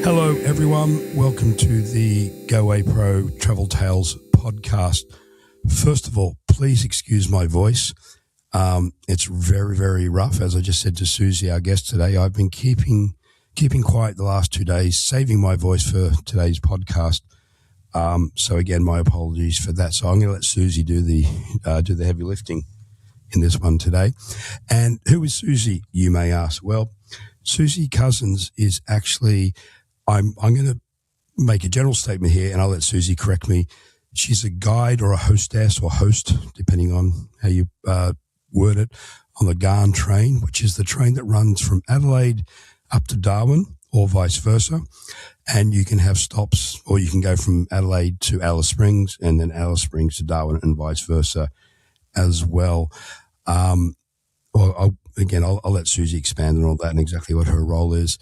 Hello, everyone. Welcome to the Goway Pro Travel Tales podcast. First of all, please excuse my voice. It's very, very rough. As I just said to Suzi, our guest today, I've been keeping quiet the last 2 days, saving my voice for today's podcast. So again, my apologies for that. So I'm going to let Suzi do the heavy lifting in this one today. And who is Suzi, you may ask? Well, Suzi Cousins is actually, I'm going to make a general statement here, and I'll let Suzi correct me. She's a guide or a hostess or host, depending on how you word it, on the Ghan train, which is the train that runs from Adelaide up to Darwin or vice versa. And you can have stops, or you can go from Adelaide to Alice Springs and then Alice Springs to Darwin and vice versa as well. I'll let Suzi expand on all that and exactly what her role is.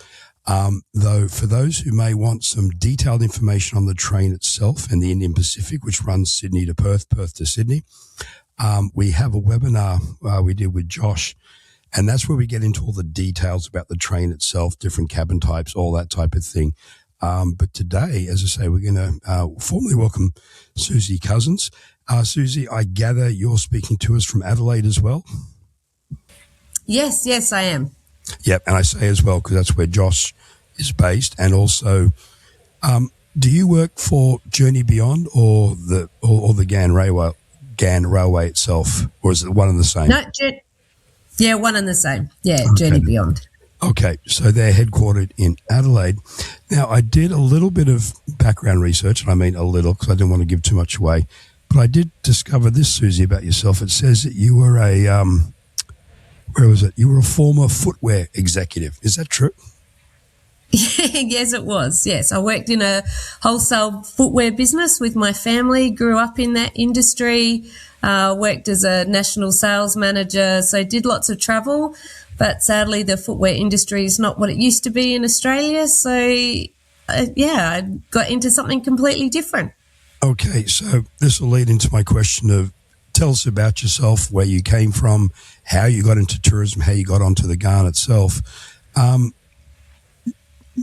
Though for those who may want some detailed information on the train itself and the Indian Pacific, which runs Sydney to Perth, Perth to Sydney, we have a webinar we did with Josh, and that's where we get into all the details about the train itself, different cabin types, all that type of thing. But today, as I say, we're going to formally welcome Suzi Cousins. Suzi, I gather you're speaking to us from Adelaide as well? Yes, I am. Yep, and I say as well because that's where Josh is based. And also, do you work for Journey Beyond or the Ghan Railway itself, or is it one and the same? No, one and the same. Yeah, okay. Journey Beyond. Okay, so they're headquartered in Adelaide. Now, I did a little bit of background research, and I mean a little because I didn't want to give too much away, but I did discover this, Suzi, about yourself. It says that you were you were a former footwear executive. Is that true? Yes, it was. Yes, I worked in a wholesale footwear business with my family, grew up in that industry, worked as a national sales manager, so did lots of travel. But sadly, the footwear industry is not what it used to be in Australia. So, I got into something completely different. Okay, so this will lead into my question of, tell us about yourself, where you came from, how you got into tourism, how you got onto the Ghan itself.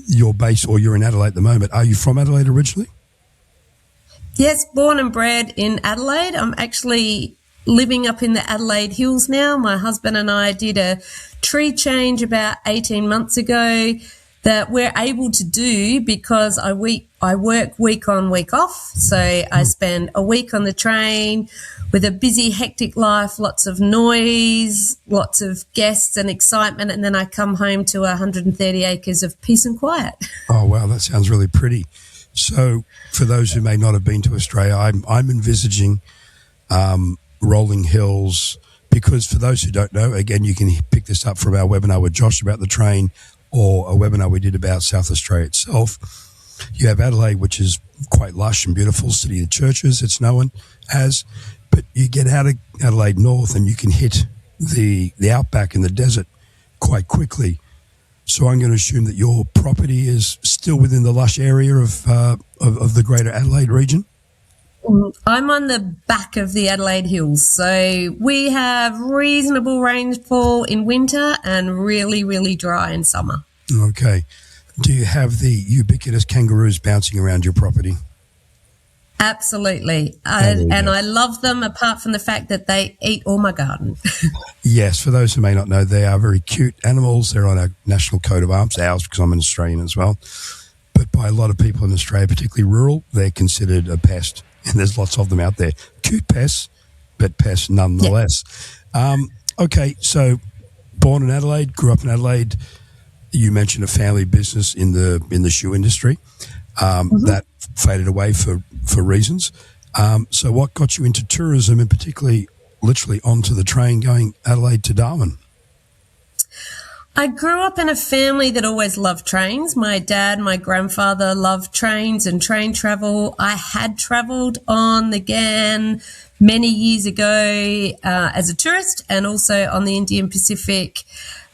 You're based, or you're in Adelaide at the moment. Are you from Adelaide originally? Yes, born and bred in Adelaide. I'm actually living up in the Adelaide Hills now. My husband and I did a tree change about 18 months ago that we're able to do because I work week on, week off. So I spend a week on the train with a busy, hectic life, lots of noise, lots of guests and excitement, and then I come home to 130 acres of peace and quiet. Oh, wow, that sounds really pretty. So for those who may not have been to Australia, I'm envisaging rolling hills, because for those who don't know, again, you can pick this up from our webinar with Josh about the train, or a webinar we did about South Australia itself. You have Adelaide, which is quite lush and beautiful, city of churches, it's known as, but you get out of Adelaide North and you can hit the outback in the desert quite quickly. So I'm going to assume that your property is still within the lush area of the greater Adelaide region? I'm on the back of the Adelaide Hills, so we have reasonable rainfall in winter and really, really dry in summer. Okay. Do you have the ubiquitous kangaroos bouncing around your property? Absolutely. And I love them, apart from the fact that they eat all my garden. Yes, for those who may not know, they are very cute animals. They're on our national coat of arms, ours, because I'm an Australian as well. But by a lot of people in Australia, particularly rural, they're considered a pest. And there's lots of them out there. Cute pests, but pests nonetheless. Yeah. Okay, so born in Adelaide, grew up in Adelaide. You mentioned a family business in the shoe industry. That faded away for reasons. So what got you into tourism, and particularly literally onto the train going Adelaide to Darwin? I grew up in a family that always loved trains. My dad, my grandfather loved trains and train travel. I had travelled on the Ghan many years ago as a tourist, and also on the Indian Pacific.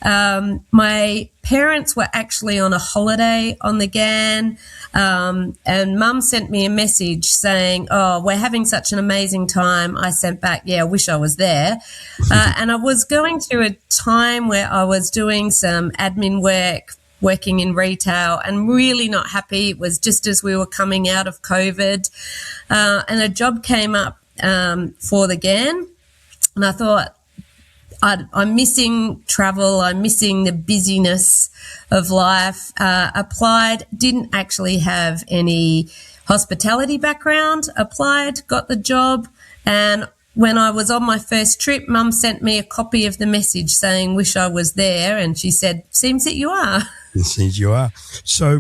My parents were actually on a holiday on the Ghan, and Mum sent me a message saying, "Oh, we're having such an amazing time." I sent back, "Yeah, I wish I was there." And I was going through a time where I was doing some admin work working in retail and really not happy. It was just as we were coming out of COVID, and a job came up for the Ghan, and I thought, I'm missing travel. I'm missing the busyness of life. Applied, didn't actually have any hospitality background, applied, got the job, and when I was on my first trip, Mum sent me a copy of the message saying, wish I was there, and she said, seems that you are. It seems you are. So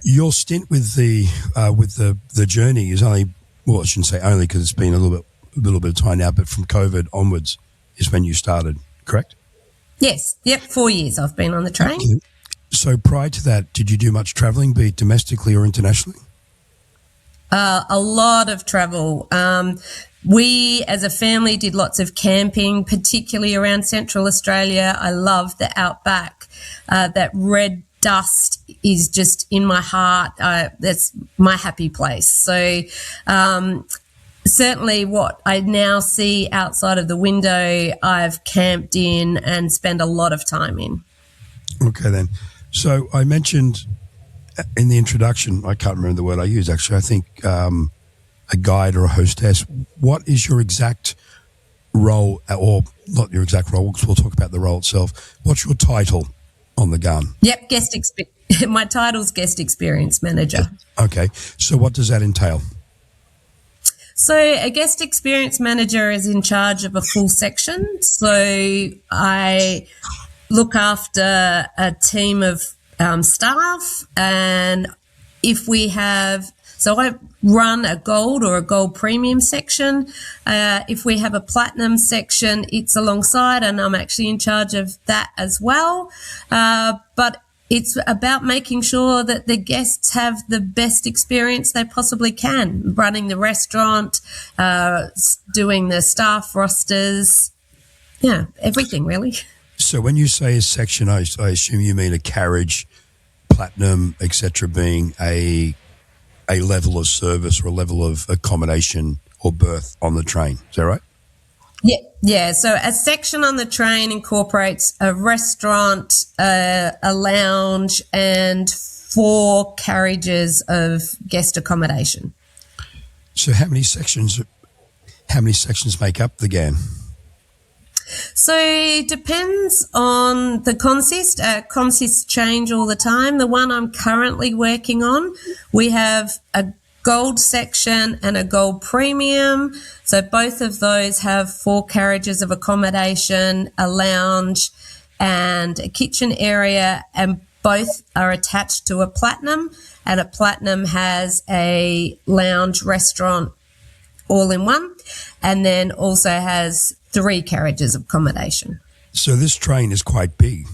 your stint with the journey is only, well, I shouldn't say only because it's been a little bit of time now, but from COVID onwards is when you started, correct? Yes. Yep, 4 years I've been on the train. Okay. So prior to that, did you do much travelling, be it domestically or internationally? A lot of travel. We, as a family, did lots of camping, particularly around Central Australia. I love the outback. That red dust is just in my heart. That's my happy place. So certainly what I now see outside of the window, I've camped in and spent a lot of time in. Okay, then. So I mentioned in the introduction, I can't remember the word I used, actually. I think a guide or a hostess. What is your exact role, or not your exact role, because we'll talk about the role itself. What's your title on the Ghan? Yep, my title's Guest Experience Manager. Okay, so what does that entail? So a Guest Experience Manager is in charge of a full section. So I look after a team of staff, and if we have, so I run a gold or a gold premium section. If we have a platinum section, it's alongside, and I'm actually in charge of that as well. But it's about making sure that the guests have the best experience they possibly can, running the restaurant, doing the staff rosters, everything really. So when you say a section, I assume you mean a carriage, platinum, etc., being a level of service or a level of accommodation or berth on the train. Is that right? Yeah. So a section on the train incorporates a restaurant, a lounge, and 4 carriages of guest accommodation. So how many sections make up the Ghan? So it depends on the consist. Consists change all the time. The one I'm currently working on, we have a gold section and a gold premium. So both of those have 4 carriages of accommodation, a lounge and a kitchen area, and both are attached to a platinum, and a platinum has a lounge restaurant all in one, and then also has 3 carriages of accommodation. So this train is quite big.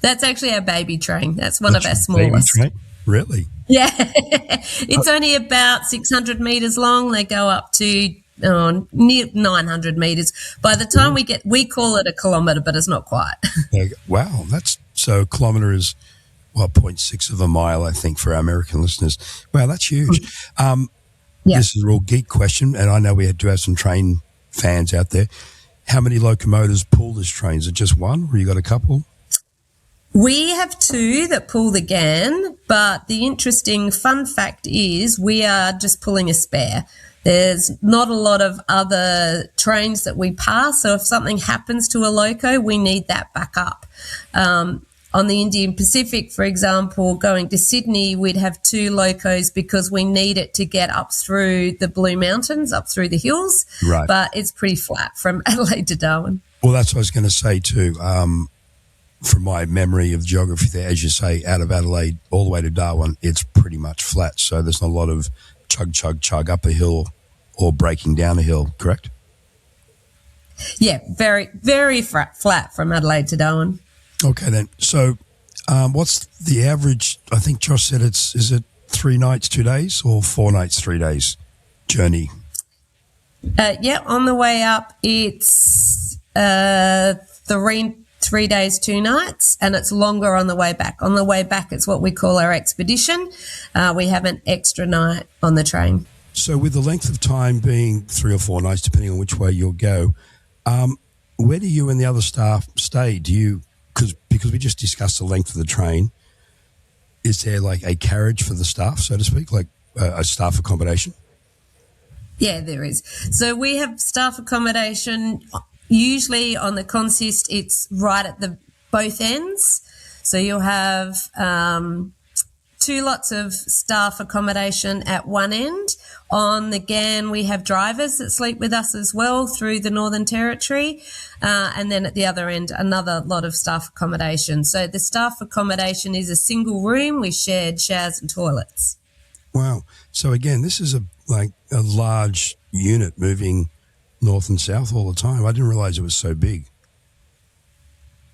That's actually our baby train. That's one of our smallest. Baby train? Really? Yeah. It's only about 600 metres long. They go up to near 900 metres. By the time we call it a kilometre, but it's not quite. Wow. So a kilometre is, 0.6 of a mile, I think, for our American listeners. Wow, that's huge. This is a real geek question, and I know we had to have some train fans out there. How many locomotives pull this train? Is it just one, or you got a couple? We have 2 that pull the Ghan, but the interesting fun fact is we are just pulling a spare. There's not a lot of other trains that we pass, so if something happens to a loco, we need that back up. On the Indian Pacific, for example, going to Sydney, we'd have 2 locos because we need it to get up through the Blue Mountains, up through the hills. Right. But it's pretty flat from Adelaide to Darwin. Well, that's what I was going to say too. From my memory of geography there, as you say, out of Adelaide all the way to Darwin, it's pretty much flat. So there's not a lot of chug up a hill or breaking down a hill, correct? Yeah, very, very flat from Adelaide to Darwin. Okay, then. So what's the average? I think Josh said is it 3 nights, 2 days, or 4 nights, 3 days journey? On the way up, it's 3 days, 2 nights, and it's longer on the way back. On the way back, it's what we call our expedition. We have an extra night on the train. So with the length of time being 3 or 4 nights, depending on which way you'll go, Where do you and the other staff stay? Do you, because we just discussed the length of the train, is there like a carriage for the staff, so to speak, like a staff accommodation? Yeah, there is. So we have staff accommodation. Usually on the consist, it's right at the both ends. So you'll have two lots of staff accommodation at one end. On the Ghan, we have drivers that sleep with us as well through the Northern Territory. And then at the other end, another lot of staff accommodation. So the staff accommodation is a single room with shared showers and toilets. Wow. So again, this is a large unit moving north and south all the time. I didn't realize it was so big.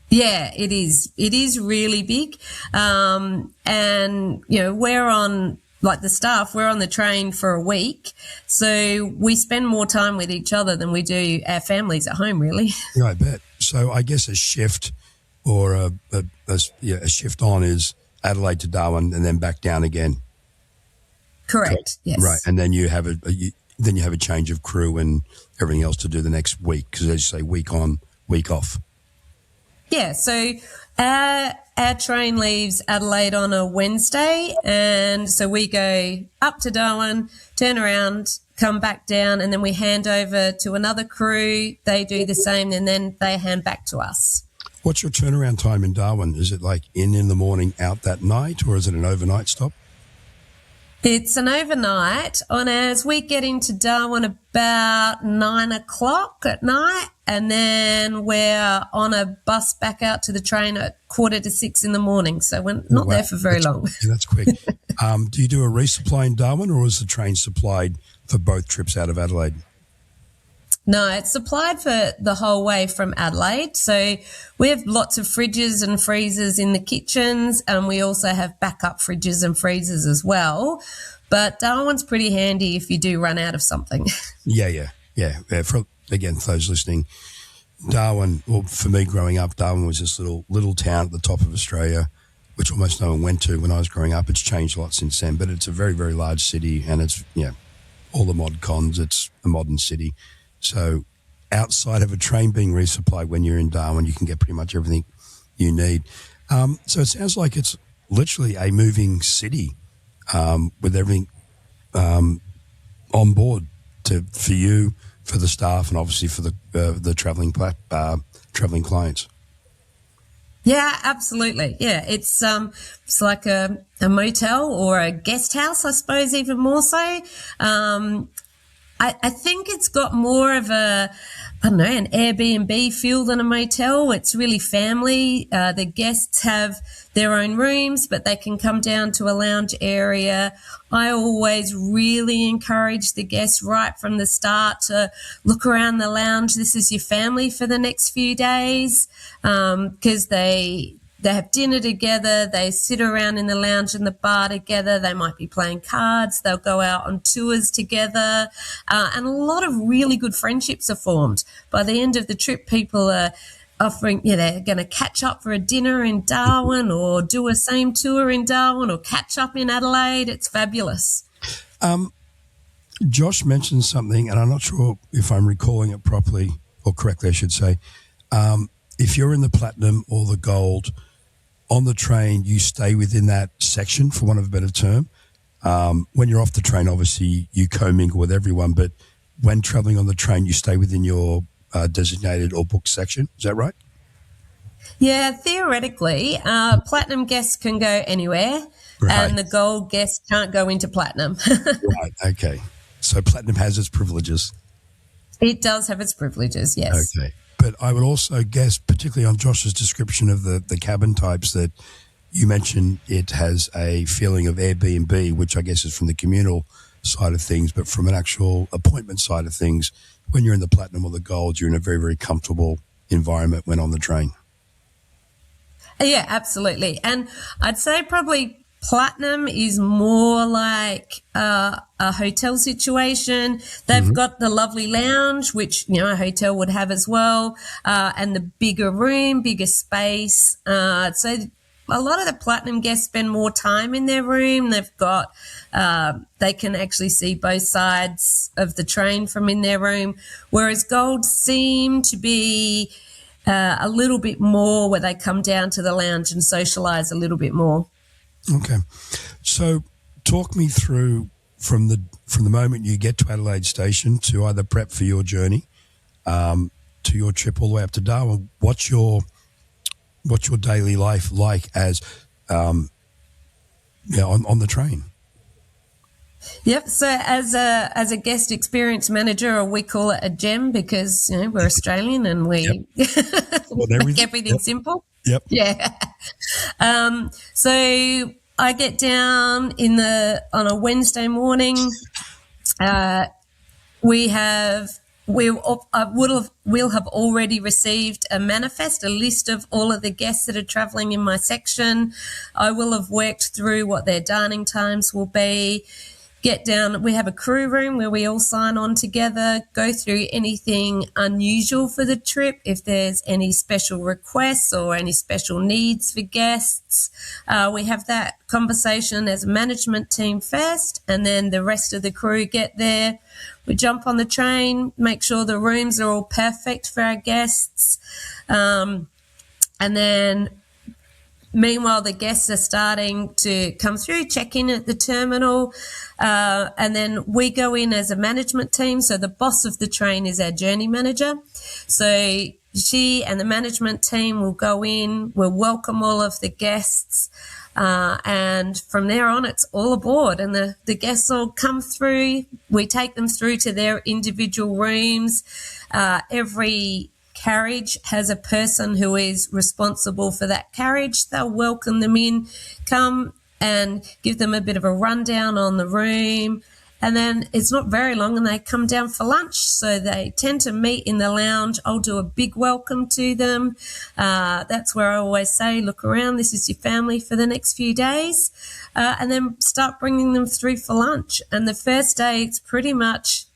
Yeah, it is. It is really big. And, we're on, like the staff, we're on the train for a week. So we spend more time with each other than we do our families at home, really. Yeah, I bet. So I guess a shift or a shift on is Adelaide to Darwin and then back down again. Correct. Yes. Right. And then you have a change of crew and everything else to do the next week. Because as you say, week on, week off. Yeah, so our train leaves Adelaide on a Wednesday, and so we go up to Darwin, turn around, come back down, and then we hand over to another crew. They do the same, and then they hand back to us. What's your turnaround time in Darwin? Is it like in the morning, out that night, or is it an overnight stop? It's an overnight on as we get into Darwin about 9 o'clock at night, and then we're on a bus back out to the train at 5:45 in the morning. So we're not there for very long. Yeah, that's quick. Do you do a resupply in Darwin, or is the train supplied for both trips out of Adelaide? No, it's supplied for the whole way from Adelaide. So we have lots of fridges and freezers in the kitchens, and we also have backup fridges and freezers as well. But Darwin's pretty handy if you do run out of something. Yeah. For those listening, Darwin, well, for me growing up, Darwin was this little town at the top of Australia, which almost no one went to when I was growing up. It's changed a lot since then, but it's a very, very large city, and it's, all the mod cons, it's a modern city. So outside of a train being resupplied when you're in Darwin, you can get pretty much everything you need. So it sounds like it's literally a moving city with everything on board for you, for the staff, and obviously for the travelling clients. Yeah, absolutely. Yeah, it's like a motel or a guest house, I suppose, even more so. I think it's got more of an Airbnb feel than a motel. It's really family. The guests have their own rooms, but they can come down to a lounge area. I always really encourage the guests right from the start to look around the lounge. This is your family for the next few days, because they have dinner together, they sit around in the lounge and the bar together, they might be playing cards, they'll go out on tours together, and a lot of really good friendships are formed. By the end of the trip, people are offering, they're going to catch up for a dinner in Darwin or do a same tour in Darwin or catch up in Adelaide. It's fabulous. Josh mentioned something, and I'm not sure if I'm recalling it properly or correctly, I should say. If you're in the platinum or the gold, on the train, you stay within that section, for want of a better term. When you're off the train, obviously, you commingle with everyone, but when traveling on the train, you stay within your designated or booked section. Is that right? Yeah, theoretically, platinum guests can go anywhere, and the gold guests can't go into platinum. Right, okay. So platinum has its privileges. It does have its privileges, yes. Okay. But I would also guess, particularly on Josh's description of the cabin types, that you mentioned it has a feeling of Airbnb, which I guess is from the communal side of things, but from an actual appointment side of things, when you're in the platinum or the gold, you're in a very, very comfortable environment when on the train. Yeah, absolutely. And I'd say probably platinum is more like a hotel situation. They've got the lovely lounge, which, a hotel would have as well, and the bigger room, bigger space. So a lot of the platinum guests spend more time in their room. They've got, they can actually see both sides of the train from in their room, whereas gold seem to be a little bit more where they come down to the lounge and socialise a little bit more. Okay. So talk me through from the moment you get to Adelaide Station to either prep for your journey, to your trip all the way up to Darwin. What's your daily life like as on the train? Yep. So as a guest experience manager, or we call it a gem because we're Australian and we make everything simple. Yep. Yeah. So I get down on a Wednesday morning. We'll have already received a manifest, a list of all of the guests that are travelling in my section. I will have worked through what their dining times will be. Get down. We have a crew room where we all sign on together, go through anything unusual for the trip, if there's any special requests or any special needs for guests. We have that conversation as a management team first, and then the rest of the crew get there. We jump on the train, make sure the rooms are all perfect for our guests. And then meanwhile, the guests are starting to come through, check in at the terminal, and then we go in as a management team. So the boss of the train is our journey manager. So she and the management team will go in, we'll welcome all of the guests, and from there on, it's all aboard. And the guests all come through. We take them through to their individual rooms. Every carriage has a person who is responsible for that carriage. They'll welcome them in, come and give them a bit of a rundown on the room. And then it's not very long and they come down for lunch. So they tend to meet in the lounge. I'll do a big welcome to them. That's where I always say, look around, this is your family for the next few days. And then start bringing them through for lunch. And the first day, it's pretty much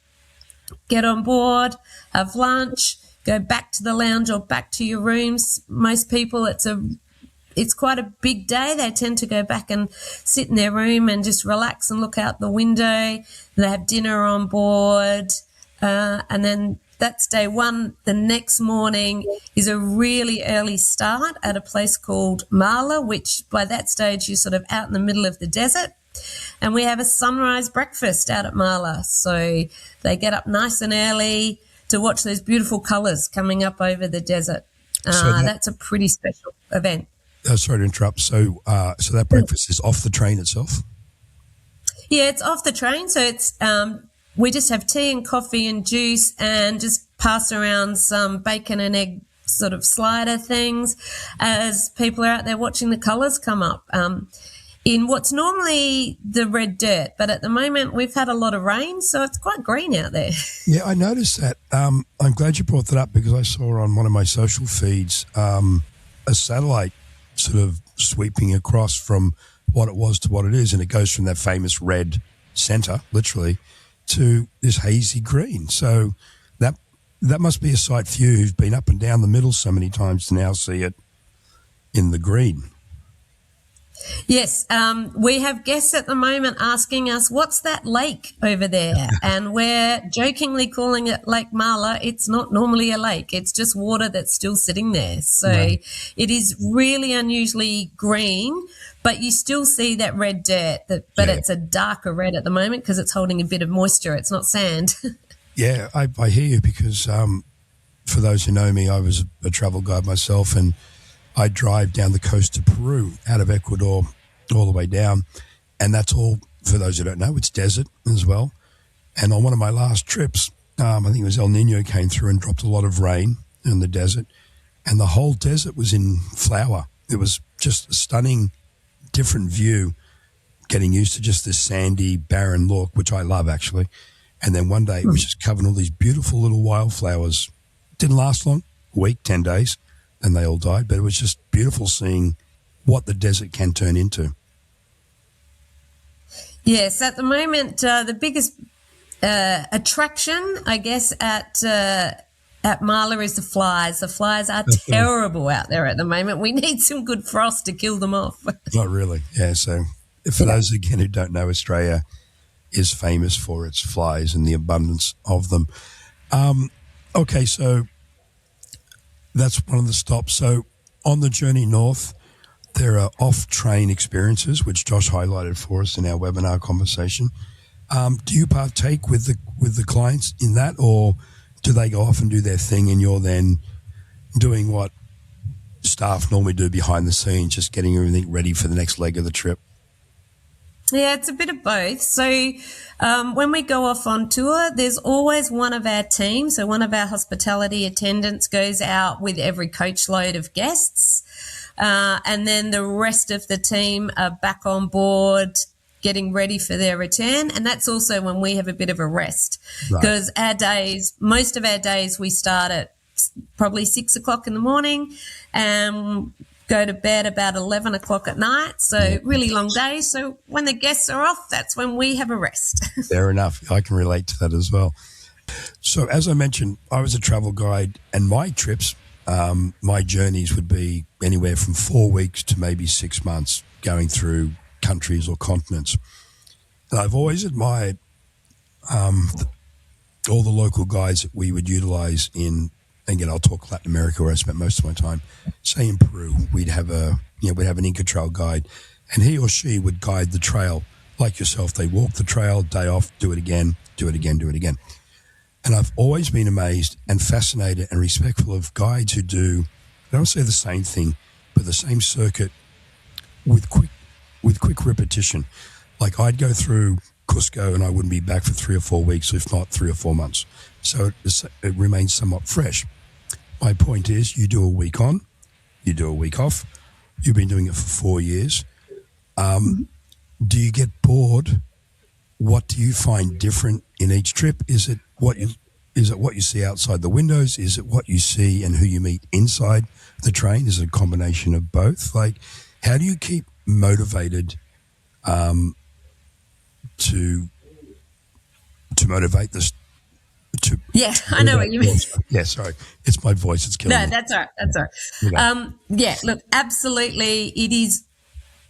get on board, have lunch, go back to the lounge or back to your rooms. Most people, it's quite a big day. They tend to go back and sit in their room and just relax and look out the window. They have dinner on board. And then that's day one. The next morning is a really early start at a place called Marla, which by that stage you're sort of out in the middle of the desert. And we have a sunrise breakfast out at Marla. So they get up nice and early to watch those beautiful colours coming up over the desert. That's a pretty special event. Sorry to interrupt. So that breakfast is off the train itself? Yeah, it's off the train. So it's we just have tea and coffee and juice and just pass around some bacon and egg sort of slider things as people are out there watching the colours come up. In what's normally the red dirt, but at the moment we've had a lot of rain, so it's quite green out there. Yeah, I noticed that. I'm glad you brought that up because I saw on one of my social feeds a satellite sort of sweeping across from what it was to what it is, and it goes from that famous red centre, literally, to this hazy green. So that must be a sight for you who've been up and down the middle so many times to now see it in the green. Yes, we have guests at the moment asking us, what's that lake over there? And we're jokingly calling it Lake Marla. It's not normally a lake. It's just water that's still sitting there. So It is really unusually green, but you still see that red dirt, it's a darker red at the moment because it's holding a bit of moisture. It's not sand. Yeah, I hear you because for those who know me, I was a travel guide myself, and I drive down the coast of Peru, out of Ecuador, all the way down. And that's all, for those who don't know, it's desert as well. And on one of my last trips, I think it was El Nino came through and dropped a lot of rain in the desert. And the whole desert was in flower. It was just a stunning, different view, getting used to just this sandy, barren look, which I love actually. And then one day it was just covered in all these beautiful little wildflowers. Didn't last long, a week, 10 days. And they all died, but it was just beautiful seeing what the desert can turn into. Yes, at the moment, the biggest attraction, I guess, at at Marla is the flies. The flies are terrible out there at the moment. We need some good frost to kill them off. Not really. Yeah. So for those, again, who don't know, Australia is famous for its flies and the abundance of them. Okay, so that's one of the stops. So on the journey north, there are off-train experiences, which Josh highlighted for us in our webinar conversation. Do you partake with the clients in that, or do they go off and do their thing and you're then doing what staff normally do behind the scenes, just getting everything ready for the next leg of the trip? Yeah, it's a bit of both. So when we go off on tour, there's always one of our team. So one of our hospitality attendants goes out with every coach load of guests. And then the rest of the team are back on board getting ready for their return. And that's also when we have a bit of a rest, because most of our days we start at probably 6 o'clock in the morning and go to bed about 11 o'clock at night. So really long days. So when the guests are off, that's when we have a rest. Fair enough. I can relate to that as well. So as I mentioned, I was a travel guide, and my trips, my journeys would be anywhere from 4 weeks to maybe 6 months, going through countries or continents. And I've always admired all the local guides that we would utilize in, again, I'll talk Latin America, where I spent most of my time. Say in Peru, we'd have an Inca trail guide, and he or she would guide the trail like yourself. They walk the trail, day off, do it again, do it again, do it again. And I've always been amazed and fascinated and respectful of guides who do, I don't say the same thing, but the same circuit with quick repetition. Like I'd go through Cusco and I wouldn't be back for 3 or 4 weeks, if not 3 or 4 months. So it remains somewhat fresh. My point is, you do a week on, you do a week off. You've been doing it for 4 years. Do you get bored? What do you find different in each trip? Is it what you see outside the windows? Is it what you see and who you meet inside the train? Is it a combination of both? Like, how do you keep motivated to motivate this? Yeah, I know what you mean. Yeah, sorry. It's my voice. It's killing me. No, that's all right. That's all right. Yeah, look, absolutely. It is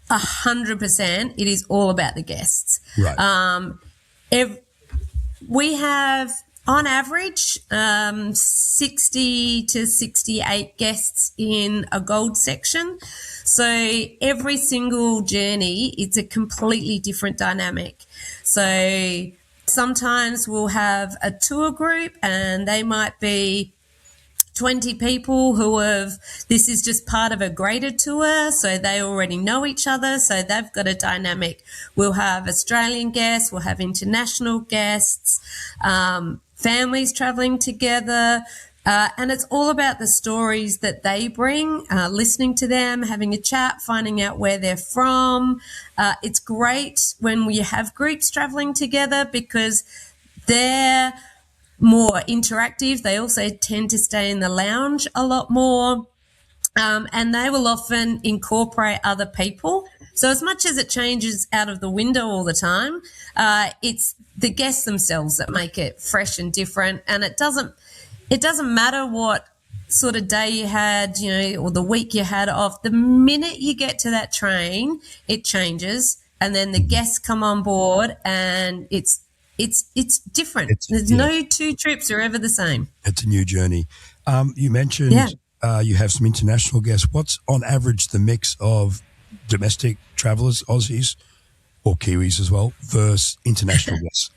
100%. It is all about the guests. Right. We have, on average, 60 to 68 guests in a gold section. So every single journey, it's a completely different dynamic. So sometimes we'll have a tour group and they might be 20 people this is just part of a greater tour, so they already know each other, so they've got a dynamic. We'll have Australian guests, we'll have international guests, families traveling together, and it's all about the stories that they bring, listening to them, having a chat, finding out where they're from. It's great when we have groups traveling together because they're more interactive. They also tend to stay in the lounge a lot more, and they will often incorporate other people. So as much as it changes out of the window all the time, it's the guests themselves that make it fresh and different. And it doesn't matter what sort of day you had, or the week you had off. The minute you get to that train, it changes, and then the guests come on board, and it's different. There's no two trips are ever the same. It's a new journey. You mentioned you have some international guests. What's on average the mix of domestic travelers, Aussies or Kiwis as well, versus international guests?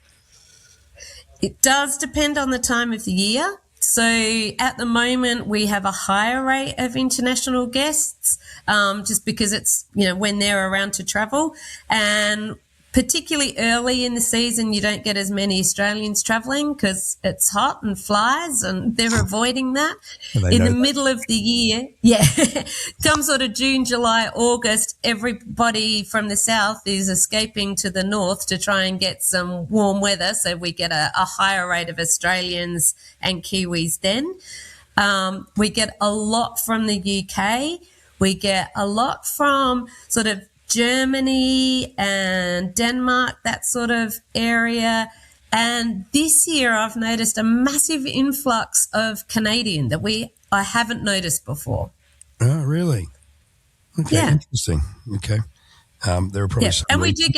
It does depend on the time of the year. So at the moment we have a higher rate of international guests, just because it's, when they're around to travel, and particularly early in the season, you don't get as many Australians travelling because it's hot and flies, and they're avoiding that. In the middle of the year, come sort of June, July, August, everybody from the south is escaping to the north to try and get some warm weather, so we get a higher rate of Australians and Kiwis then. We get a lot from the UK. We get a lot from sort of Germany and Denmark, that sort of area. And this year I've noticed a massive influx of Canadian that I haven't noticed before. Oh, really? Okay, Yeah. interesting. Okay. There are probably some And we reasons.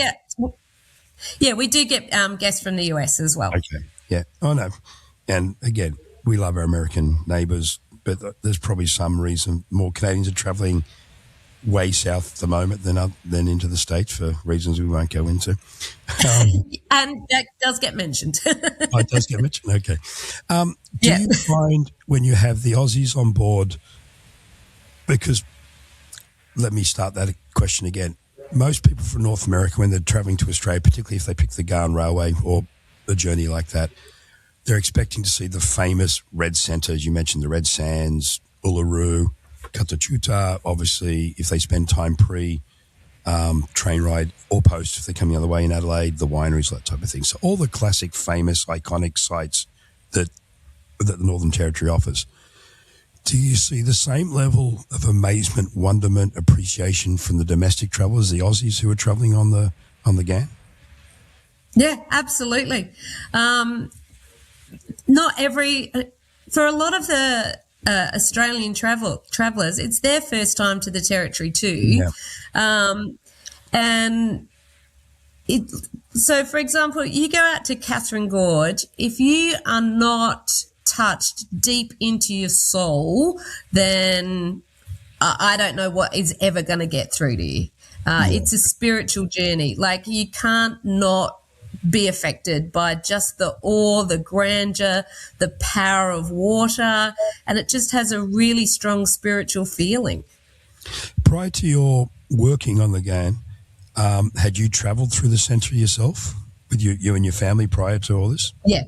do get guests from the US as well. Okay. Yeah. Oh, no. And again, we love our American neighbours, but there's probably some reason more Canadians are travelling way south at the moment than into the States for reasons we won't go into. And that does get mentioned. Oh, it does get mentioned. Okay. Do you find when you have the Aussies on board, because let me start that question again. Most people from North America, when they're travelling to Australia, particularly if they pick the Ghan Railway or a journey like that, they're expecting to see the famous red centres. You mentioned the Red Sands, Uluru, Katachuta. Obviously, if they spend time train ride or post, if they're coming the other way in Adelaide, the wineries, that type of thing. So all the classic, famous, iconic sites that the Northern Territory offers. Do you see the same level of amazement, wonderment, appreciation from the domestic travellers, the Aussies who are travelling on the Ghan? Yeah, absolutely. For a lot of the Australian travellers, it's their first time to the Territory too. Yeah. So, for example, you go out to Catherine Gorge, if you are not touched deep into your soul, then I don't know what is ever going to get through to you. It's a spiritual journey. Like, you can't not be affected by just the awe, the grandeur, the power of water, and it just has a really strong spiritual feeling. Prior to your working on the Ghan, had you travelled through the centre yourself with you and your family prior to all this? Yeah,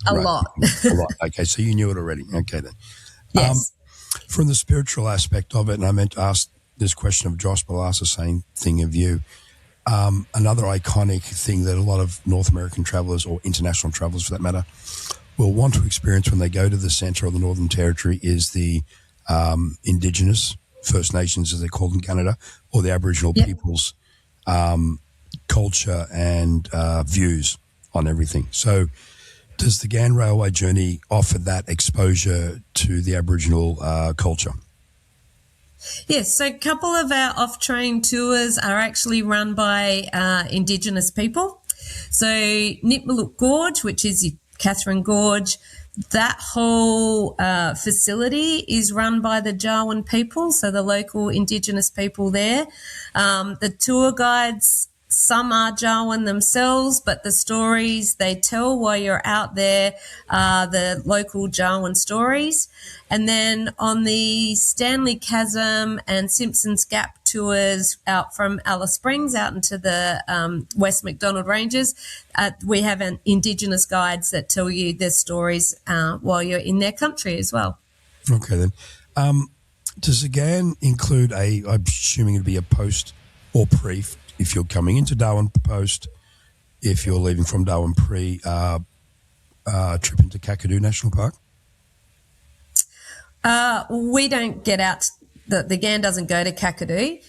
a lot. A lot. Okay, so you knew it already. Okay, then. Yes. From the spiritual aspect of it, and I meant to ask this question of Josh, but I'll ask the same thing of you. Another iconic thing that a lot of North American travellers, or international travellers for that matter, will want to experience when they go to the centre of the Northern Territory is the Indigenous, First Nations as they're called in Canada, or the Aboriginal peoples' culture and views on everything. So does the Ghan Railway journey offer that exposure to the Aboriginal culture? Yes, so a couple of our off-train tours are actually run by Indigenous people. So Nipmaluk Gorge, which is Catherine Gorge, that whole facility is run by the Darwin people, so the local Indigenous people there. The tour guides, some are Darwin themselves, but the stories they tell while you're out there are the local Darwin stories. And then on the Stanley Chasm and Simpsons Gap tours out from Alice Springs out into the West Macdonald Ranges, we have Indigenous guides that tell you their stories while you're in their country as well. Okay, then. Does the Ghan include I'm assuming it'd be a post or pre, if you're coming into Darwin post, if you're leaving from Darwin pre, trip into Kakadu National Park? We don't get out, the Ghan doesn't go to Kakadu,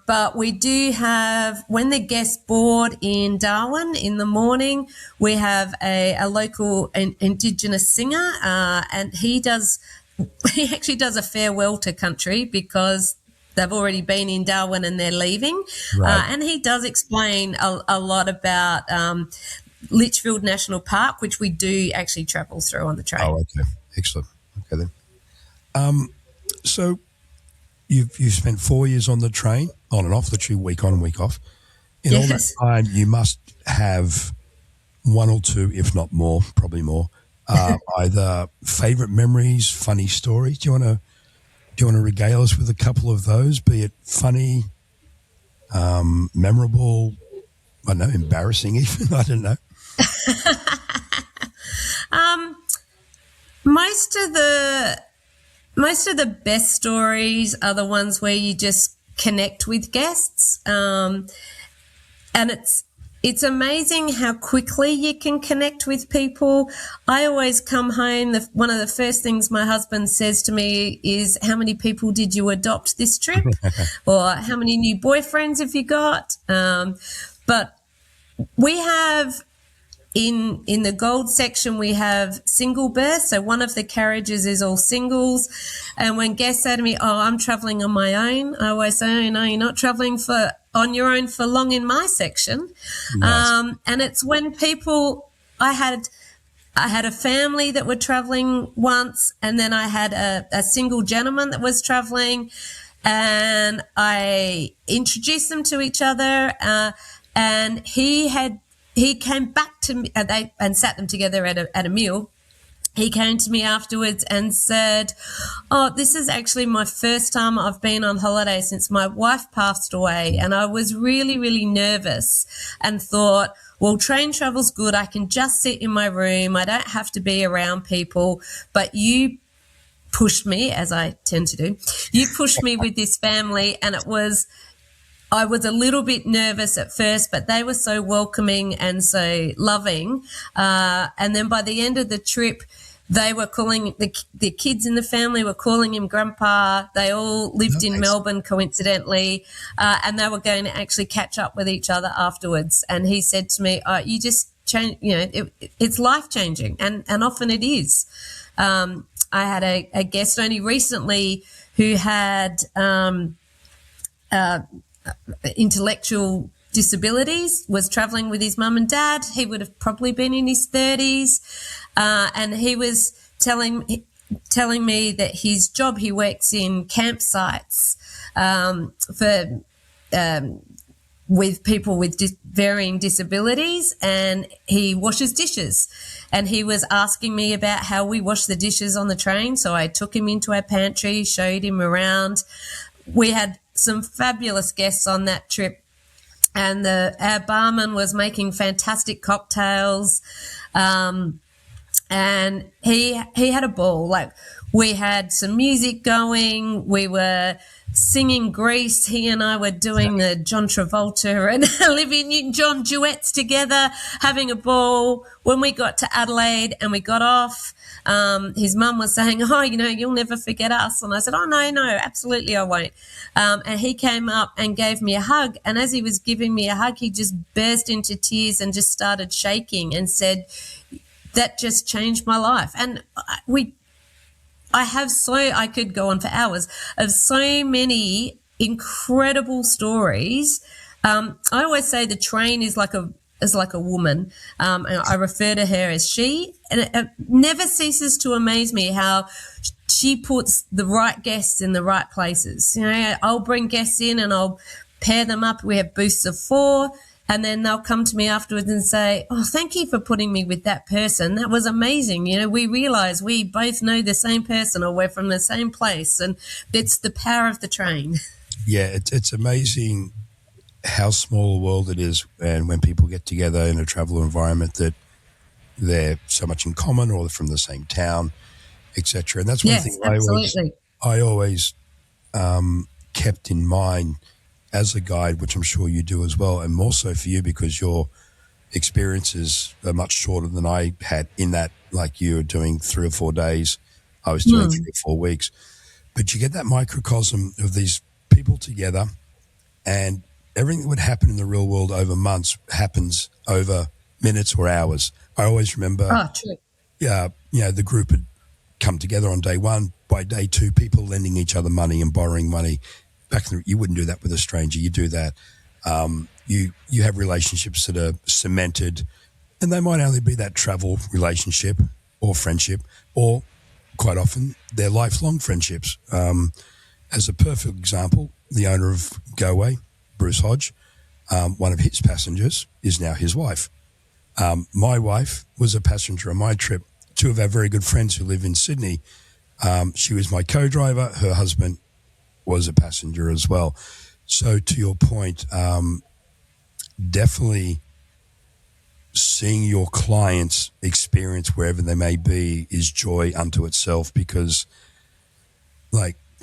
but we do have, when the guests board in Darwin in the morning, we have a local Indigenous singer, and he actually does a farewell to country because they've already been in Darwin and they're leaving. Right. And he does explain a lot about Litchfield National Park, which we do actually travel through on the train. Oh, okay. Excellent. Okay, then. So you've spent 4 years on the train, on and off, literally week on and week off. In all that time, you must have one or two, if not more, probably more, either favourite memories, funny stories. Do you want to regale us with a couple of those, be it funny, memorable, I don't know, embarrassing even, I don't know. Most of the best stories are the ones where you just connect with guests, and it's amazing how quickly you can connect with people. I always come home, one of the first things my husband says to me is, how many people did you adopt this trip? Or how many new boyfriends have you got? But we have in the gold section, we have single berth. So one of the carriages is all singles. And when guests say to me, "Oh, I'm traveling on my own," I always say, "Oh, no, you're not traveling on your own for long in my section." Nice. And it's when people, I had a family that were traveling once, and then I had a single gentleman that was traveling, and I introduced them to each other, and he came back to me, and sat them together at a meal. He came to me afterwards and said, "Oh, this is actually my first time I've been on holiday since my wife passed away." And I was really, really nervous and thought, well, train travel's good. I can just sit in my room. I don't have to be around people. But you pushed me, as I tend to do. You pushed me with this family, and I was a little bit nervous at first, but they were so welcoming and so loving. And then by the end of the trip, they were calling, the kids in the family were calling him Grandpa. They all lived in Melbourne, coincidentally, and they were going to actually catch up with each other afterwards. And he said to me, "You just change, it's life-changing," and often it is. I had a guest only recently who had intellectual disabilities, was traveling with his mum and dad. He would have probably been in his 30s, and he was telling me that his job, he works in campsites with people with varying disabilities, and he washes dishes. And he was asking me about how we wash the dishes on the train, so I took him into our pantry, showed him around. We had some fabulous guests on that trip, and our barman was making fantastic cocktails, and he had a ball. Like, we had some music going, we were singing Grease. He and I were doing the John Travolta and Olivia Newton-John duets together, having a ball. When we got to Adelaide and we got off, his mum was saying, "Oh, you'll never forget us." And I said, "Oh, no, absolutely I won't." And he came up and gave me a hug. And as he was giving me a hug, he just burst into tears and just started shaking and said, "That just changed my life." And I could go on for hours of so many incredible stories. I always say the train is like a woman. And I refer to her as she, and it never ceases to amaze me how she puts the right guests in the right places. I'll bring guests in and I'll pair them up. We have booths of 4. And then they'll come to me afterwards and say, "Oh, thank you for putting me with that person. That was amazing. We realize we both know the same person, or we're from the same place." And it's the power of the train. Yeah, it's amazing how small a world it is, and when people get together in a travel environment, that they're so much in common, or they're from the same town, etc. And that's one thing I always kept in mind as a guide, which I'm sure you do as well, and more so for you because your experiences are much shorter than I had in that, like you were doing 3 or 4 days, I was doing 3 or 4 weeks. But you get that microcosm of these people together, and everything that would happen in the real world over months happens over minutes or hours. I always remember the group had come together on day 1. By day 2, people lending each other money and borrowing money. You wouldn't do that with a stranger. You do that. You have relationships that are cemented, and they might only be that travel relationship or friendship, or quite often they're lifelong friendships. As a perfect example, the owner of Goway, Bruce Hodge, one of his passengers is now his wife. My wife was a passenger on my trip. 2 of our very good friends who live in Sydney, she was my co-driver. Her husband was a passenger as well. So to your point, definitely seeing your clients experience wherever they may be is joy unto itself, because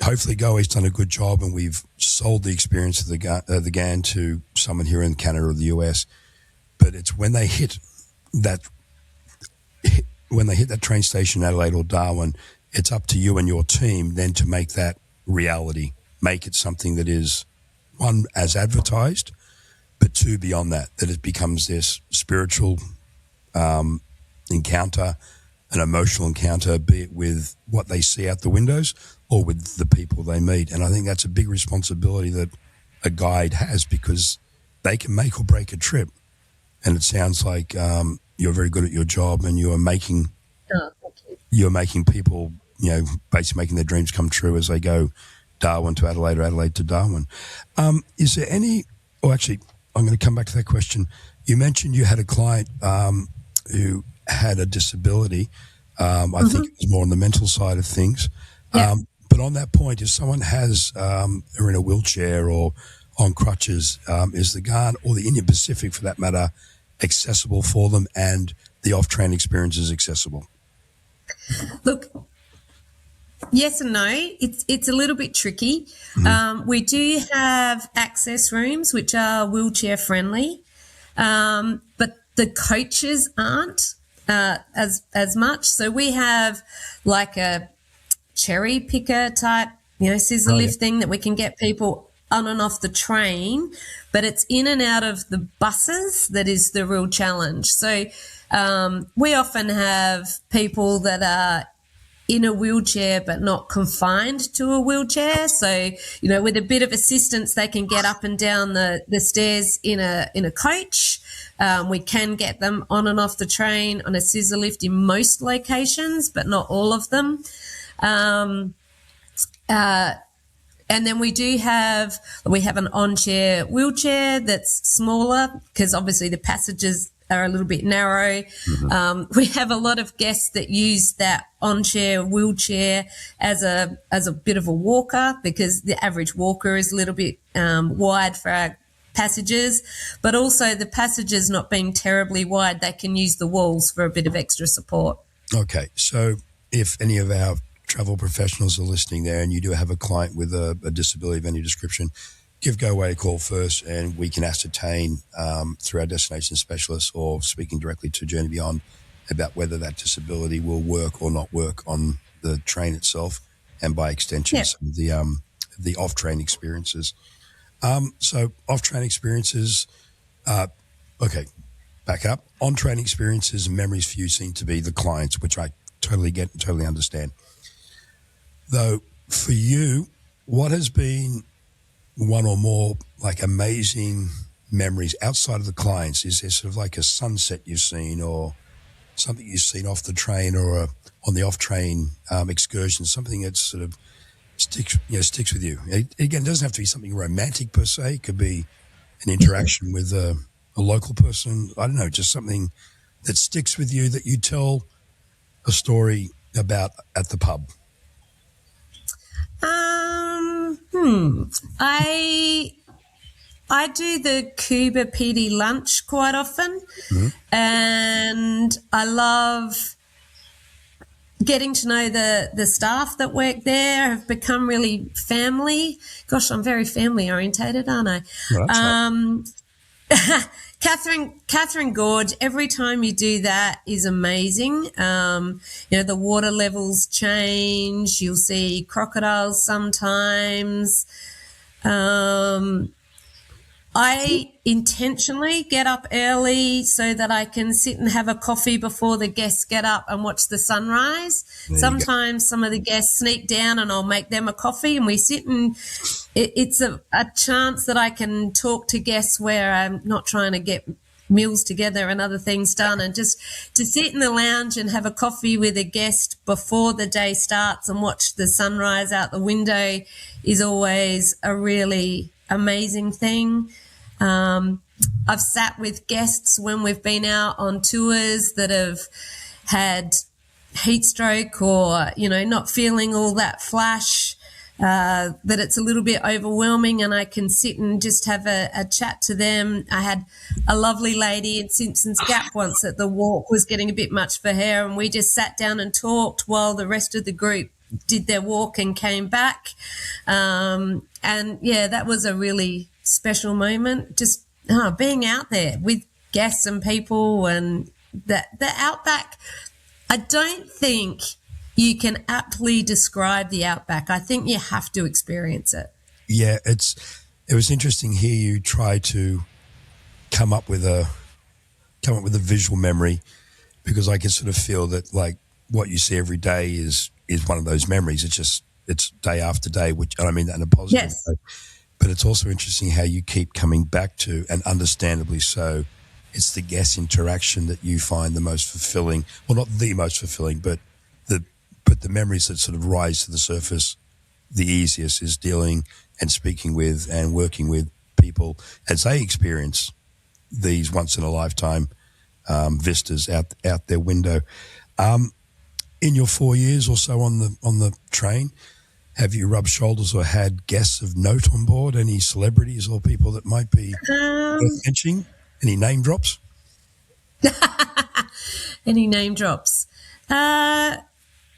hopefully Goway's done a good job and we've sold the experience of the Ghan to someone here in Canada or the US. But it's when they hit that train station in Adelaide or Darwin, it's up to you and your team then to make that reality, make it something that is, 1, as advertised, but 2, beyond that it becomes this spiritual encounter, an emotional encounter, be it with what they see out the windows or with the people they meet. And I think that's a big responsibility that a guide has, because they can make or break a trip. And it sounds like you're very good at your job, and you're making people, basically making their dreams come true as they go Darwin to Adelaide or Adelaide to Darwin. Is there any, or actually, I'm going to come back to that question. You mentioned you had a client who had a disability. I think it was more on the mental side of things. Yeah. But on that point, if someone has, are in a wheelchair or on crutches, is the Ghan or the Indian Pacific, for that matter, accessible for them, and the off-train experience is accessible? Look, yes and no. It's a little bit tricky. We do have access rooms which are wheelchair friendly, but the coaches aren't as much. So we have like a cherry picker type, scissor lift thing that we can get people on and off the train, but it's in and out of the buses that is the real challenge. So we often have people that are in a wheelchair but not confined to a wheelchair. So, with a bit of assistance, they can get up and down the stairs in a coach. We can get them on and off the train on a scissor lift in most locations, but not all of them. And then we have an on-chair wheelchair that's smaller, because obviously the passages are a little bit narrow. We have a lot of guests that use that on-chair wheelchair as a bit of a walker, because the average walker is a little bit wide for our passages, but also the passages not being terribly wide, they can use the walls for a bit of extra support. Okay, so if any of our travel professionals are listening there and you do have a client with a disability of any description, give Goway a call first, and we can ascertain through our destination specialists or speaking directly to Journey Beyond about whether that disability will work or not work on the train itself, and by extension, some of the off-train experiences. So off-train experiences, okay, back up. On-train experiences and memories for you seem to be the clients, which I totally get and totally understand. Though, for you, what has been one or more like amazing memories outside of the clients? Is there sort of like a sunset you've seen, or something you've seen off the train, or on the off-train excursion, something that sort of sticks with you? Again, it doesn't have to be something romantic per se. It could be an interaction with a local person. I don't know, just something that sticks with you that you tell a story about at the pub. I do the Cuba PD lunch quite often, and I love getting to know the staff that work there. Have become really family. Gosh, I'm very family orientated, aren't I? Well, that's Catherine Gorge, every time you do that is amazing. The water levels change. You'll see crocodiles sometimes. I intentionally get up early so that I can sit and have a coffee before the guests get up and watch the sunrise. Sometimes some of the guests sneak down and I'll make them a coffee, and we sit, and it's a chance that I can talk to guests where I'm not trying to get meals together and other things done, and just to sit in the lounge and have a coffee with a guest before the day starts and watch the sunrise out the window is always a really amazing thing. I've sat with guests when we've been out on tours that have had heat stroke, or, not feeling all that flash, that it's a little bit overwhelming, and I can sit and just have a chat to them. I had a lovely lady in Simpson's Gap once that the walk was getting a bit much for her, and we just sat down and talked while the rest of the group did their walk and came back. That was a really special moment, just being out there with guests and people. And the outback, I don't think you can aptly describe the outback. I think you have to experience it. Yeah, it was interesting here. You try to come up with a visual memory because I can sort of feel that like what you see every day is one of those memories. It's day after day, which, and I mean that in a positive Yes. way. But it's also interesting how you keep coming back to, and understandably so, it's the guest interaction that you find the most fulfilling. Well, not the most fulfilling, but the memories that sort of rise to the surface the easiest is dealing and speaking with and working with people as they experience these once in a lifetime vistas out their window. In your 4 years or so on the train, have you rubbed shoulders or had guests of note on board? Any celebrities or people that might be worth mentioning? Any name drops? Any name drops?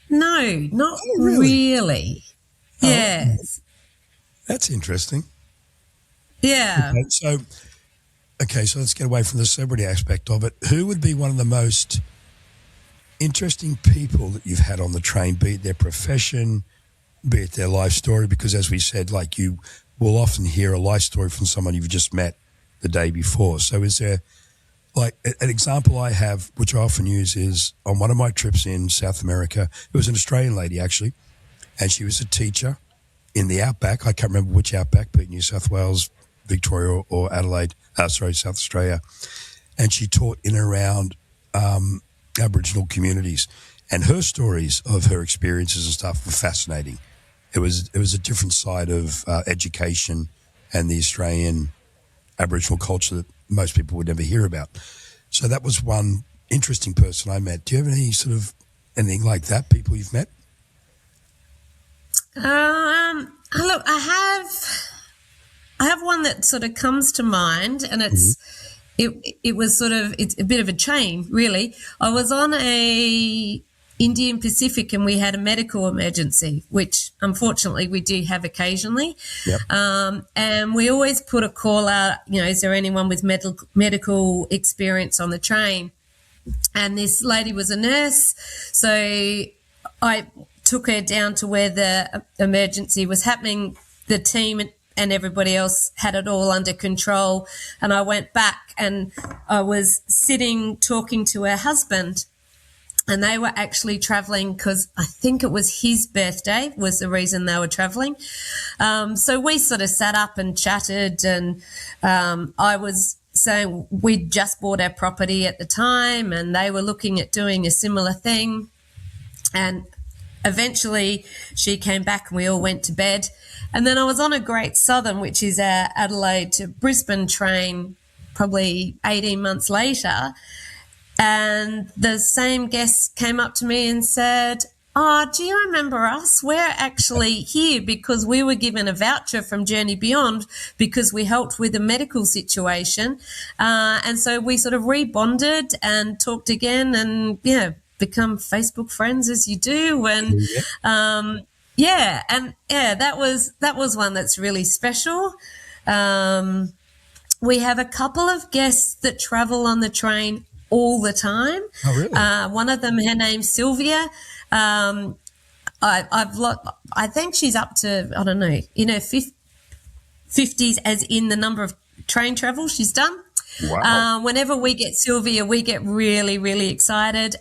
No, not really. Oh, Yes. that's interesting. Yeah. Okay, so let's get away from the celebrity aspect of it. Who would be one of the most interesting people that you've had on the train, be it their profession, be it their life story? Because as we said, like, you will often hear a life story from someone you've just met the day before. So is there, like, an example I have, which I often use, is on one of my trips in South America. It was an Australian lady, actually, and she was a teacher in the outback. I can't remember which outback, but New South Wales, Victoria, or Adelaide, South Australia. And she taught in and around Aboriginal communities. And her stories of her experiences and stuff were fascinating. It was a different side of education and the Australian Aboriginal culture that most people would never hear about. So that was one interesting person I met. Do you have any sort of anything like that, people you've met? Look, I have one that sort of comes to mind, and it's a bit of a chain, really. I was on a Indian Pacific and we had a medical emergency, which unfortunately we do have occasionally. Yep. And we always put a call out, is there anyone with medical experience on the train? And this lady was a nurse, so I took her down to where the emergency was happening. The team and everybody else had it all under control. And I went back and I was sitting talking to her husband, and they were actually traveling because I think it was his birthday was the reason they were traveling. So we sort of sat up and chatted, and I was saying we'd just bought our property at the time and they were looking at doing a similar thing. And eventually she came back and we all went to bed. And then I was on a Great Southern, which is our Adelaide to Brisbane train, probably 18 months later. And the same guest came up to me and said, "Oh, do you remember us? We're actually here because we were given a voucher from Journey Beyond because we helped with a medical situation." And so we sort of rebonded and talked again and, become Facebook friends as you do. And, that was one that's really special. We have a couple of guests that travel on the train all the time. Oh, really? One of them, her name's Sylvia. I think she's up to, I don't know, 50s as in the number of train travel she's done. Wow. Whenever we get Sylvia, we get really, really excited.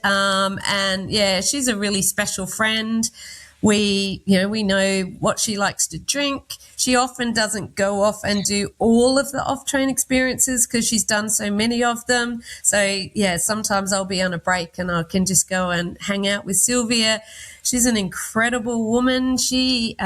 She's a really special friend. We know what she likes to drink. She often doesn't go off and do all of the off-train experiences because she's done so many of them. So, sometimes I'll be on a break and I can just go and hang out with Sylvia. She's an incredible woman. She,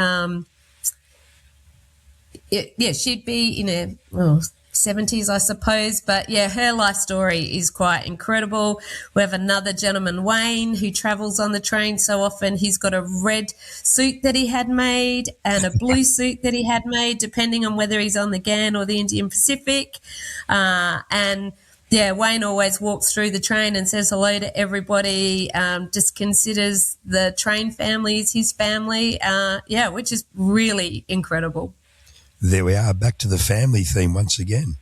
she'd be in her 70s, I suppose. But, her life story is quite incredible. We have another gentleman, Wayne, who travels on the train so often. He's got a red suit that he had made and a blue suit that he had made, depending on whether he's on the Ghan or the Indian Pacific. Wayne always walks through the train and says hello to everybody, just considers the train family as his family, which is really incredible. There we are, back to the family theme once again.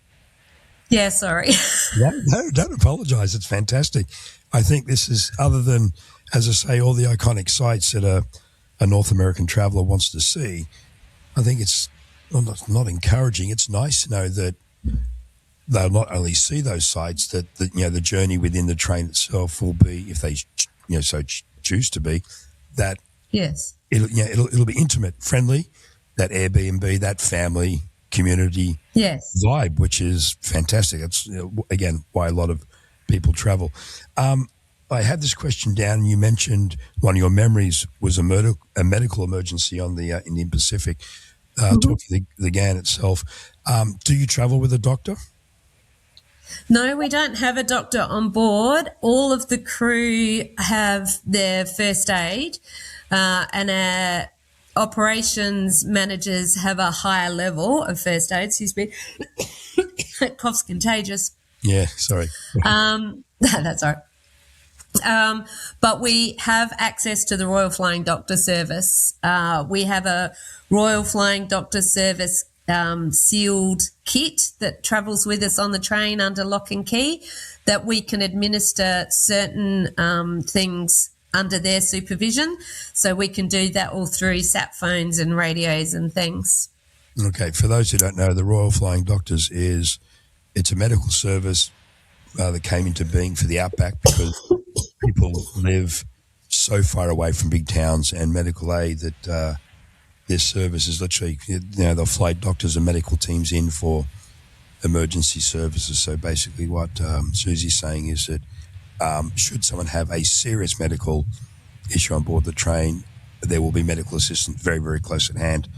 Yeah, sorry. No, don't apologise. It's fantastic. I think this is, other than, as I say, all the iconic sites that a North American traveller wants to see, I think it's not encouraging. It's nice to know that they'll not only see those sites, that the journey within the train itself will be, if they choose to be, that Yes. it'll be intimate, friendly, that Airbnb, that family community Yes. vibe, which is fantastic. That's again why a lot of people travel. I had this question down, and you mentioned one of your memories was a medical emergency on the Indian Pacific. Talking the Ghan itself, do you travel with a doctor? No, we don't have a doctor on board. All of the crew have their first aid, and our operations managers have a higher level of first aid. Excuse me. Cough's contagious. Yeah, sorry. That's all right. But we have access to the Royal Flying Doctor Service. We have a Royal Flying Doctor Service sealed kit that travels with us on the train under lock and key, that we can administer certain things under their supervision. So we can do that all through sat phones and radios and things. Okay, for those who don't know, the Royal Flying Doctors it's a medical service that came into being for the outback because people live so far away from big towns and medical aid that their service is literally, they'll fly doctors and medical teams in for emergency services. So basically what Suzi's saying is that should someone have a serious medical issue on board the train, there will be medical assistance very, very close at hand.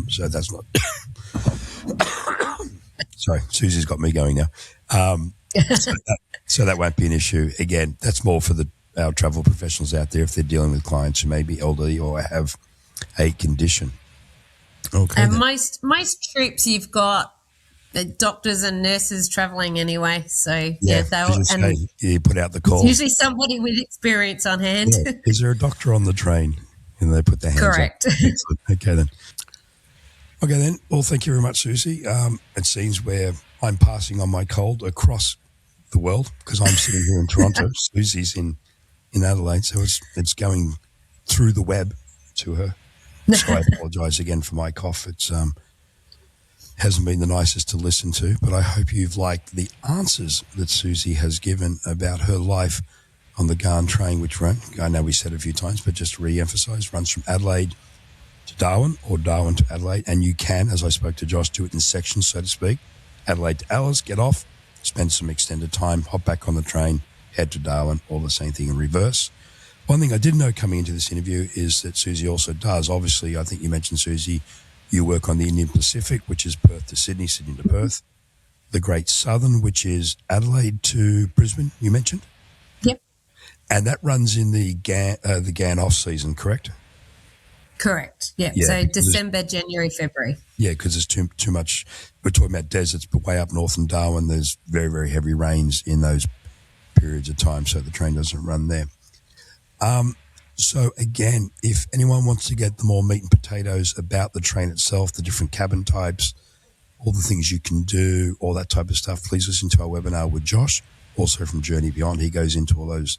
So that's not... Sorry, Suzi's got me going now. So that won't be an issue. Again, that's more for our travel professionals out there if they're dealing with clients who may be elderly or have a condition. Okay. And most trips you've got doctors and nurses travelling anyway. So you put out the call. It's usually somebody with experience on hand. Yeah. Is there a doctor on the train? And they put their hands Correct. up. Okay then. Well, thank you very much, Suzi. It seems where I'm passing on my cold across the world because I'm sitting here in Toronto. Suzi's in Adelaide, so it's going through the web to her. So I apologise again for my cough. It's hasn't been the nicest to listen to, but I hope you've liked the answers that Suzi has given about her life on the Ghan train, which I know we said a few times, but just to re-emphasise, runs from Adelaide to Darwin or Darwin to Adelaide, and you can, as I spoke to Josh, do it in sections, so to speak. Adelaide to Alice, get off, spend some extended time, hop back on the train, head to Darwin, all the same thing in reverse. One thing I didn't know coming into this interview is that Suzi also does, obviously, I think you mentioned, Suzi, you work on the Indian Pacific, which is Perth to Sydney, Sydney to Perth. The Great Southern, which is Adelaide to Brisbane, you mentioned? Yep. And that runs in the Ghan off-season, correct? Correct, yeah. So December, January, February. Yeah, because there's too much. We're talking about deserts, but way up north in Darwin, there's very, very heavy rains in those periods of time, so the train doesn't run there. So again, if anyone wants to get the more meat and potatoes about the train itself, the different cabin types, all the things you can do, all that type of stuff, please listen to our webinar with Josh, also from Journey Beyond. He goes into all those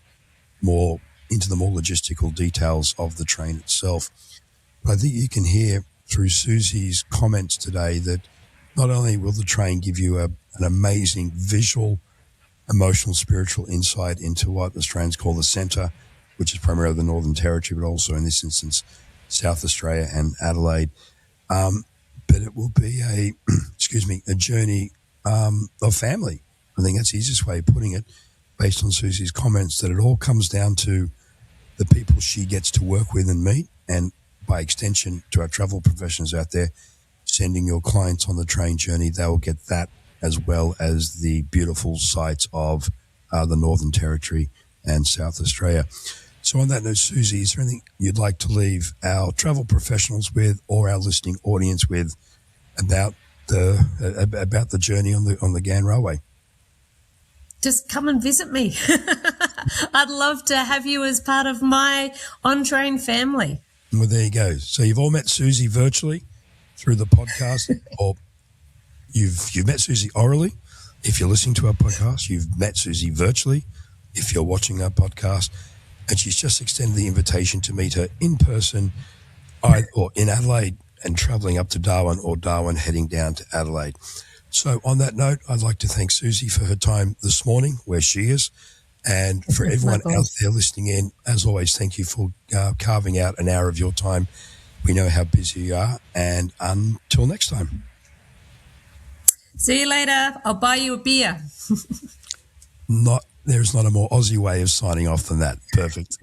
more logistical details of the train itself. But I think you can hear through Suzi's comments today that not only will the train give you an amazing visual, emotional, spiritual insight into what Australians call the centre, which is primarily the Northern Territory, but also in this instance, South Australia and Adelaide. But it will be a journey of family. I think that's the easiest way of putting it, based on Suzi's comments, that it all comes down to the people she gets to work with and meet, and by extension to our travel professionals out there, sending your clients on the train journey, they will get that as well as the beautiful sights of the Northern Territory and South Australia. So on that note, Suzi, is there anything you'd like to leave our travel professionals with, or our listening audience with, about the journey on the Ghan Railway? Just come and visit me. I'd love to have you as part of my on-train family. Well, there you go. So you've all met Suzi virtually through the podcast, or you've met Suzi orally. If you're listening to our podcast, you've met Suzi virtually. If you're watching our podcast, and she's just extended the invitation to meet her in person, or in Adelaide and travelling up to Darwin, or Darwin heading down to Adelaide. So on that note, I'd like to thank Suzi for her time this morning, where she is. And for everyone out there listening in, as always, thank you for carving out an hour of your time. We know how busy you are. And until next time. See you later. I'll buy you a beer. There's not a more Aussie way of signing off than that. Perfect.